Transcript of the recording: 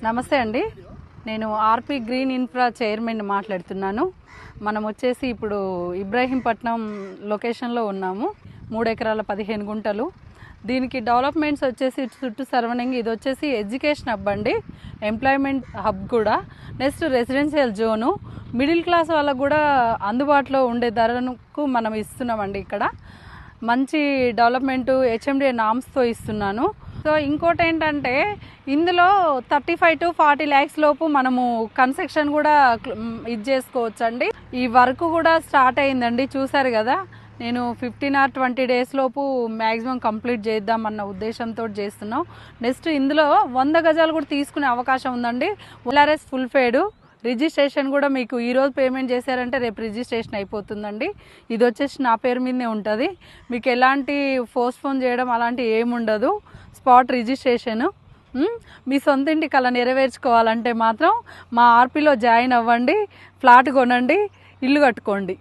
నమస్తే అండి. నేను ఆర్పి గ్రీన్ ఇన్ఫ్రా చైర్మన్ మాట్లాడుతున్నాను. మనం వచ్చేసి ఇప్పుడు ఇబ్రాహీంపట్నం లొకేషన్లో ఉన్నాము. 3 ఎకరాల 15 గుంటలు. దీనికి డెవలప్మెంట్స్ వచ్చేసి చుట్టూ సరౌండింగ్ ఇది వచ్చేసి ఎడ్యుకేషన్ హబ్ అండి, ఎంప్లాయ్మెంట్ హబ్ కూడా. Next residential zone, middle class వాళ్ళకు కూడా అందుబాటులో ఉండే ధరకు మనం ఇస్తున్నామండి. ఇక్కడ మంచి డెవలప్మెంటు హెచ్ఎండిఏ నామ్స్తో ఇస్తున్నాను. సో ఇంకోటి ఏంటంటే ఇందులో 35 to 40 lakhs లోపు మనము కన్స్ట్రక్షన్ కూడా ఇది చేసుకోవచ్చు అండి. ఈ వర్క్ కూడా స్టార్ట్ అయిందండి, చూసారు కదా. నేను 15 or 20 days లోపు మ్యాక్సిమం కంప్లీట్ చేద్దామన్న ఉద్దేశంతో చేస్తున్నాం. నెక్స్ట్ ఇందులో 100 గజాలు కూడా తీసుకునే అవకాశం ఉందండి. LRS ఫుల్ ఫేడ్ రిజిస్ట్రేషన్ కూడా మీకు ఈరోజు పేమెంట్ చేశారంటే రేపు రిజిస్ట్రేషన్ అయిపోతుందండి. ఇది వచ్చేసి నా పేరు మీదనే ఉంటుంది. మీకు ఎలాంటి పోస్ట్పోన్ చేయడం అలాంటి ఏముండదు. Spot registration. మీ సొంత ఇంటి కళ నెరవేర్చుకోవాలంటే మాత్రం మా ఆర్పీలో జాయిన్ అవ్వండి, ఫ్లాట్ కొనండి, ఇల్లు కట్టుకోండి.